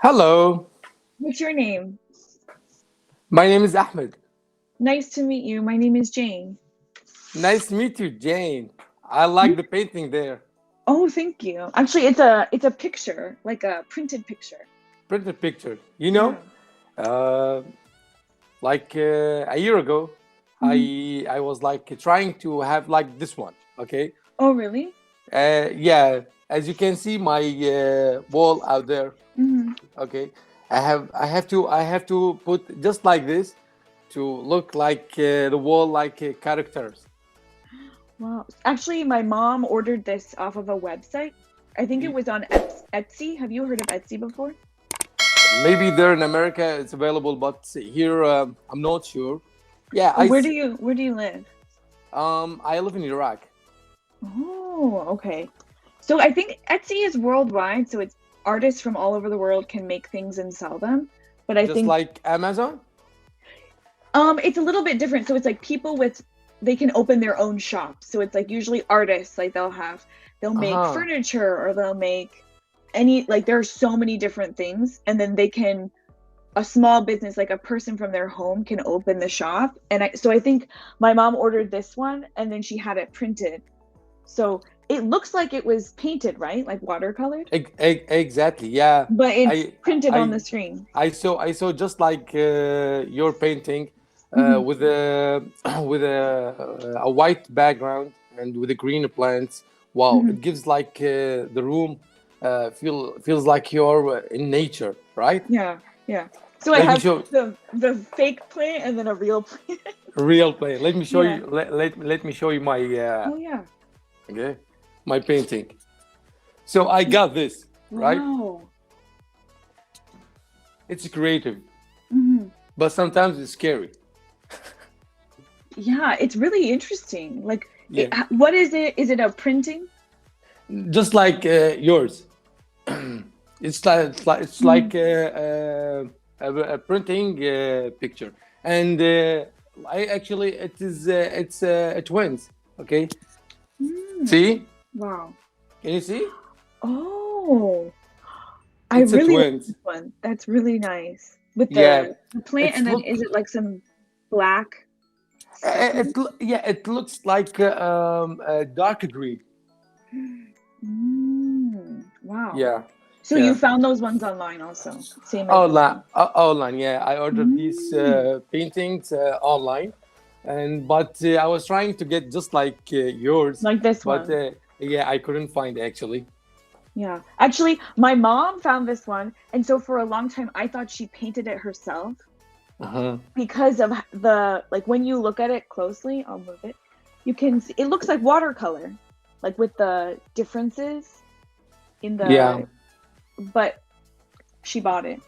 Hello, What's your name? my name is Ahmed. Nice to meet you. My name is Jane. Nice to meet you, Jane. I like the painting there. Oh, thank you. Actually, it's a picture, like a printed picture. Printed picture. Yeah. Uh, a year ago, Mhm. I was like trying to have like this one. Okay. Oh, really? Yeah. As you can see, my wall out there. Hmm. Okay. I have to put just like this to look like the wall like characters. Wow. Actually, my mom ordered this off of a website. I think it was on Etsy. Have you heard of Etsy before? Maybe there in America it's available, but here I'm not sure. Yeah, Oh, where do you live? I live in Iraq, Oh, okay. So I think Etsy is worldwide, so it's artists from all over the world can make things and sell them. But I just think like Amazon. It's a little bit different. So it's like people with they can open their own shops. So it's like usually artists, like they'll make Uh-huh. furniture or they'll make any like there are so many different things and then they can a small business like a person from their home can open the shop and I think my mom ordered this one and then she had it printed. So it looks like it was painted, right? Like watercolored, Exactly. Yeah, but it's I printed on the I screen. I saw just like your painting Mhm. with a with a white background and with the green plants. Wow, Mhm. it gives like the room feels like you're in nature, right? Yeah, yeah. So I Let me have show the fake plant and then a real plant. real play. Let me show Yeah. you. Let me show you my Oh yeah. okay, my painting. So I got this right. Wow. It's creative, Hmm. but sometimes it's scary. Yeah, it's really interesting. Like, Yeah, what is it? Is it a printing? just like yours. It's like Mhm. a printing picture, and I actually it's a twins. Okay, Mm. see? Wow. Can you see? Oh, I It's a really like twins. this one. That's really nice. With Yeah, the plant, it's and then look. is it like some black speckling? Yeah, it looks like a dark green. Mm. Wow. Yeah, So you yeah. found those ones online also, same as this Online, one. online. Yeah, I ordered these Mm. paintings online, and but I was trying to get just like yours, Like this but one. yeah, I couldn't find actually. Yeah. Actually, my mom found this one, and so for a long time I thought she painted it herself Uh-huh. because of the like when you look at it closely, I'll move it. You can see it looks like watercolor, like with the differences in Yeah, the but she bought it.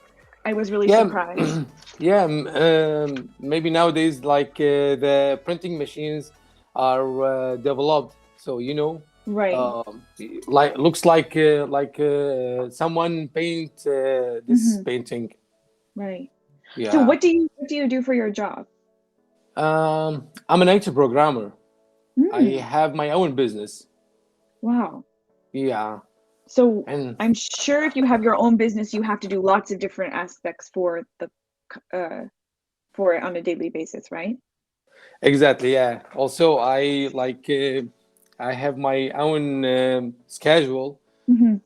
I was really yeah, surprised. yeah. Maybe nowadays, like the printing machines are developed, so Right. um, like looks like someone paint this Hmm. painting. Right. So Yeah. what do you do for your job? I'm an IT programmer. I Mm, have my own business. wow. Yeah, So and I'm sure if you have your own business, you have to do lots of different aspects uh for it on a daily basis, right? exactly. Yeah. Also, I have my own schedule. Hmm.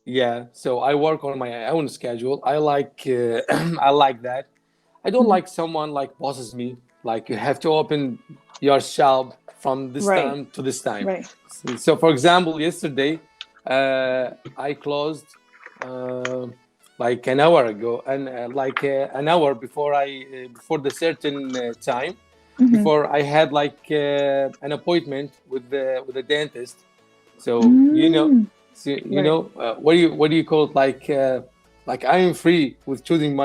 Yeah, so I work on my own schedule. I like I like that. I don't Hmm. like someone like bosses me. Like you have to open your shop from this Right, time to this time. right. So, for example, yesterday I closed uh, like an hour ago, and like an hour before before the certain time, Hmm. before I had like an appointment with the dentist. So Mm, right. what do you call it? Like I am free with choosing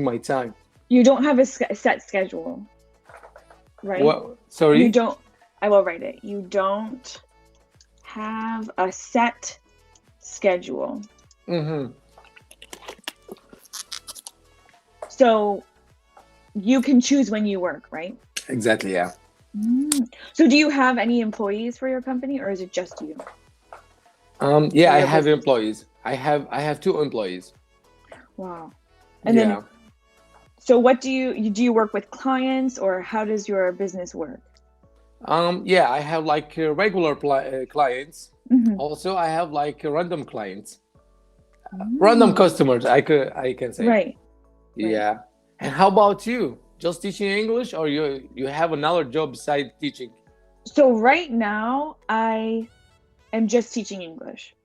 my time. You don't have a set schedule, right? What? You Sorry. don't, I will write it. You don't have a set schedule. Mm-hmm. So you can choose when you work, right? Exactly. Yeah. Mm. So do you have any employees for your company or is it just you Yeah. for I your have business? employees. I have two employees. Wow. And then, so what do you work with clients, or how does your business work? Yeah, I have like regular clients. Mhm. Also, I have like random clients, random customers. I can say. Right. Yeah. And how about you? Just teaching English, or you have another job besides teaching? So right now I am just teaching English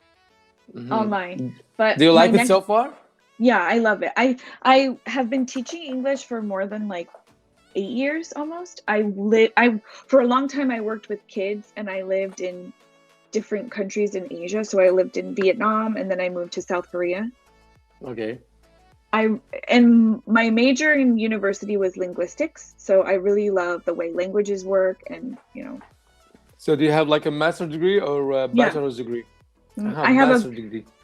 online. But Do you my like it so far? Yeah, I love it. I have been teaching English for more than like 8 years almost. For a long time I worked with kids, and I lived in different countries in Asia. So I lived in Vietnam, and then I moved to South Korea. Okay. And my major in university was linguistics, so I really love the way languages work, and So do you have like a master's degree or a bachelor's degree?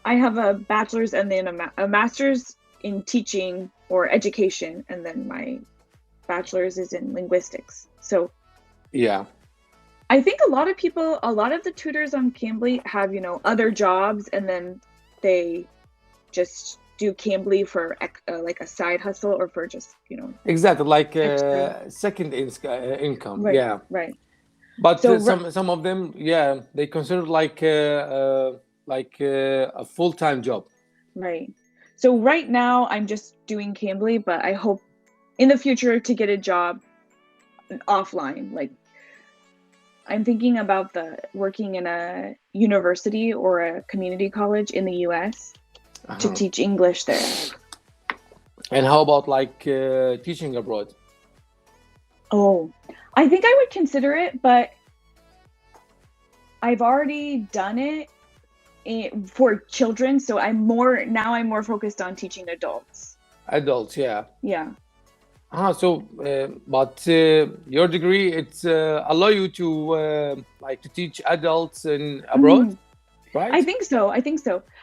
I have a bachelor's and then a master's in teaching or education, and then my bachelor's is in linguistics. So yeah, I think a lot of the tutors on Cambly have other jobs, and then they just do Cambly for like a side hustle, or for just exactly, like second income. Right, yeah, right. But So some of them, they consider like a full-time job. Right. So right now I'm just doing Cambly, but I hope in the future to get a job offline. Like, I'm thinking about working in a university or a community college in the US to teach English there. And how about like teaching abroad? Oh, I think I would consider it, but I've already done it for children, so I'm more focused on teaching adults. Adults, yeah. Yeah. So but your degree, it's allow you to like to teach adults in abroad, right? I think so.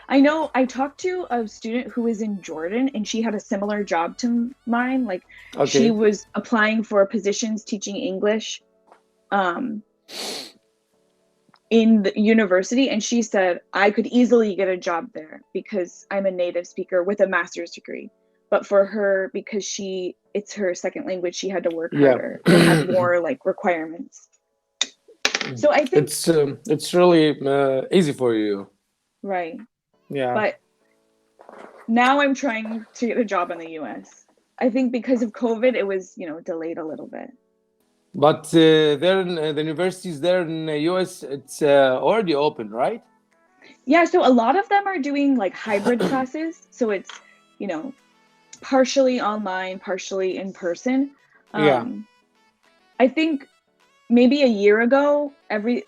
I know I talked to a student who was in Jordan, and she had a similar job to mine. Like, she was applying for positions teaching English in the university, and she said I could easily get a job there because I'm a native speaker with a master's degree. But for her, because it's her second language, she had to work harder and have more like requirements. So I think it's really easy for you. Right. Yeah. But now I'm trying to get a job in the US. I think because of COVID, it was, delayed a little bit. But there in the universities there in the US, it's already open, right? Yeah, so a lot of them are doing like hybrid classes. So it's, partially online, partially in person. I think maybe a year ago,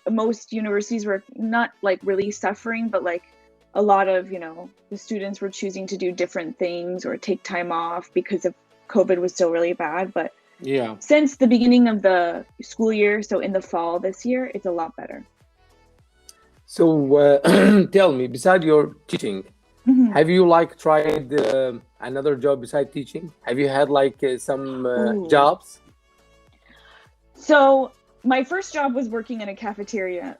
most universities were not like really suffering, but like a lot of, the students were choosing to do different things or take time off because of COVID was still really bad. But since the beginning of the school year, so in the fall this year, it's a lot better. So tell me, besides your teaching, have you like tried another job besides teaching? Have you had like some jobs? So my first job was working in a cafeteria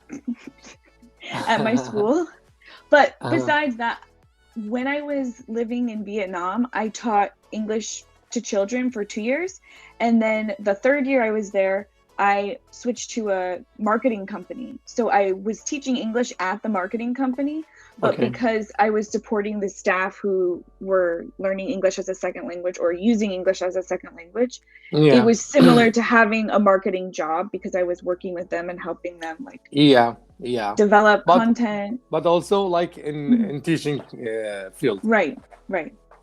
at my school. But besides that, when I was living in Vietnam, I taught English to children for 2 years. And then the third year I was there, I switched to a marketing company. So I was teaching English at the marketing company, but because I was supporting the staff who were learning English as a second language or using English as a second language, it was similar to having a marketing job because I was working with them and helping them like develop content. But also like in teaching field. Right.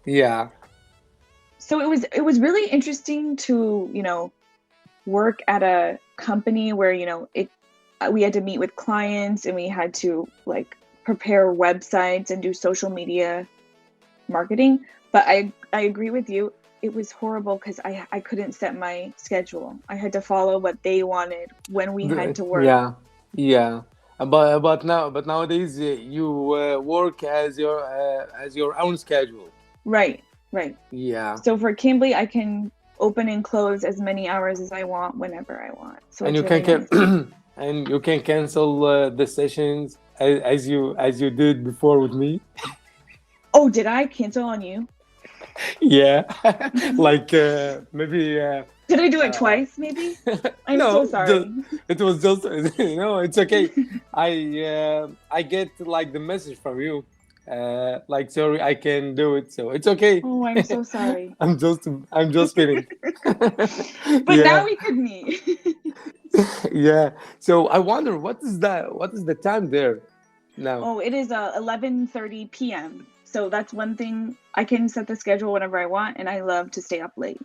Yeah. So it was really interesting to, work at a company where, we had to meet with clients, and we had to like prepare websites and do social media marketing. But I agree with you. It was horrible because I couldn't set my schedule. I had to follow what they wanted when we had to work. Yeah. But nowadays you work as your own schedule. Right. Yeah. So for Cambly, I can open and close as many hours as I want whenever I want. So and you really can and you can cancel the sessions as you did before with me. Oh, did I cancel on you? Yeah, like maybe. Did I do it twice? Maybe. I'm No, so sorry. it was just it's okay. I get like the message from you, like sorry I can do it, so it's okay. Oh, I'm so sorry. I'm just kidding. But Yeah, now we could meet. yeah. So I wonder what is the time there now? Oh, it is 11:30 p.m. So that's one thing. I can set the schedule whenever I want, and I love to stay up late.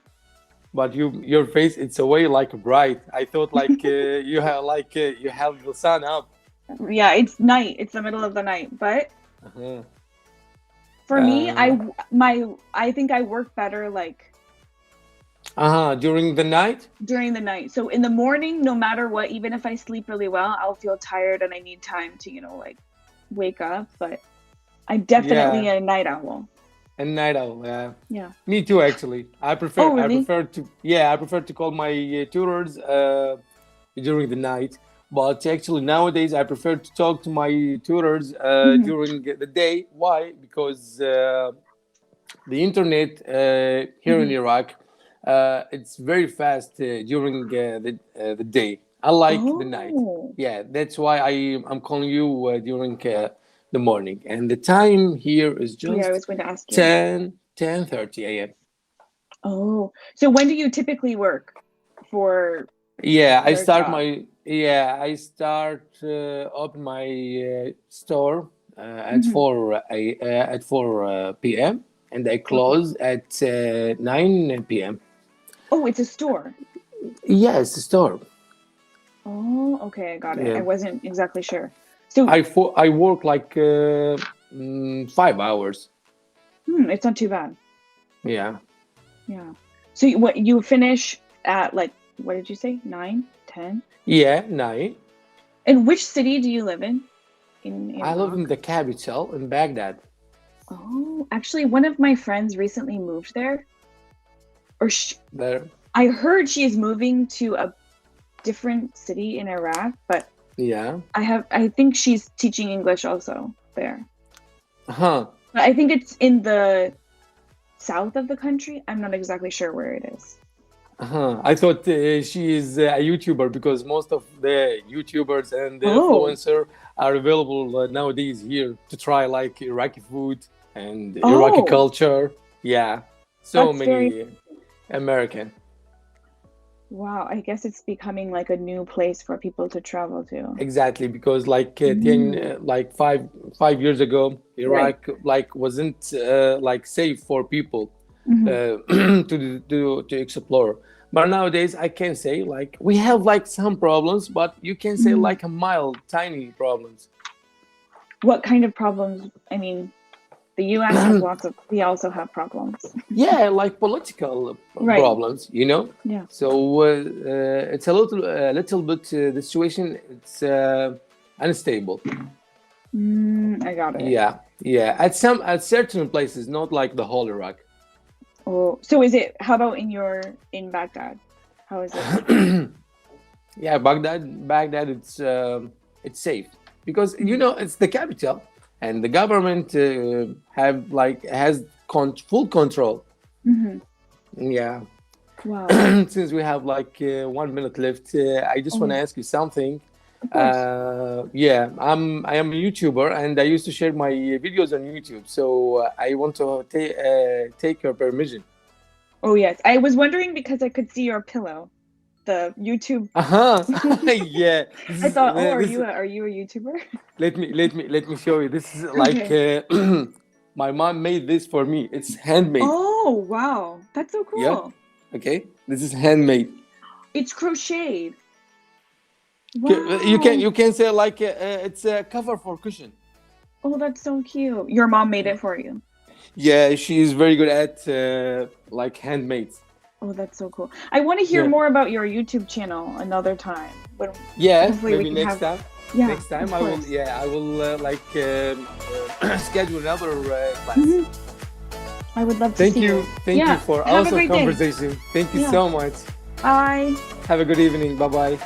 But your face, it's away like bright. I thought like you have the sun up. Yeah, it's night. It's the middle of the night. But Uh-huh. for me, I think I work better like During the night. during the night. So in the morning, no matter what, even if I sleep really well, I'll feel tired and I need time to, like wake up. But I'm definitely a night owl. A night owl, yeah. Yeah. Me too, actually. I prefer. Oh, really? I prefer to call my tutors during the night. But actually, nowadays, I prefer to talk to my tutors during the day. Why? Because the internet here in Iraq, it's very fast during the day. I like the night. Oh. Yeah, that's why I'm calling you during the morning. And the time here is just Yeah, I was going to ask you. 10:30 a.m. Oh, so when do you typically work for? Yeah, I Your start job. I start open my store at 4 p.m. and I close at 9 p.m. Oh, it's a store. Yeah, it's a store. Oh, okay, I got it. Yeah. I wasn't exactly sure. So I work like 5 hours. it's not too bad. Yeah. Yeah. So you finish at like, what did you say? 9, 10? Yeah, 9. And which city do you live in? In I live Iraq? in the capital in Baghdad. Oh, actually, one of my friends recently moved there. Or There. I heard she is moving to a different city in Iraq, but Yeah. I think she's teaching English also there. Huh. But I think it's in the south of the country. I'm not exactly sure where it is. I thought she is a YouTuber because most of the YouTubers and the Oh. influencer are available nowadays here to try like Iraqi food and Iraqi Oh. culture. Yeah, so That's many very- American. Wow, I guess it's becoming like a new place for people to travel to. Exactly, because like 5 years ago, Iraq like wasn't like safe for people to explore. But nowadays, I can say like we have like some problems, but you can say like a mild, tiny problems. What kind of problems? I mean, the US has lots of, we also have problems. Yeah, like political Right. problems, Yeah. So it's a little bit the situation. It's unstable. I got it. Yeah. At certain places, not like the whole Iraq. Oh, so how about in Baghdad? How is it? Yeah, Baghdad, it's safe because it's the capital, and the government has full control. Yeah. Wow. Since we have like 1 minute left, I just want to ask you something. Of course. Yeah, I am a YouTuber and I used to share my videos on YouTube. So I want to take your permission. Oh yes, I was wondering because I could see your pillow, the YouTube. Yeah. I thought, are you a YouTuber? Let me show you. This is like my mom made this for me. It's handmade. Oh wow, that's so cool. Yeah. Okay, this is handmade. It's crocheted. Wow. You can say like it's a cover for cushion. Oh, that's so cute. Your mom made it for you. Yeah, she is very good at like handmade. Oh, that's so cool. I want to hear more about your YouTube channel another time. Yeah, hopefully maybe we can next time. Yeah, Next time of I will. course. Yeah, I will schedule another class. I would love to Thank see you. Thank you for Have a awesome great day. conversation. Thank you Yeah. so much. Bye. Have a good evening. Bye bye.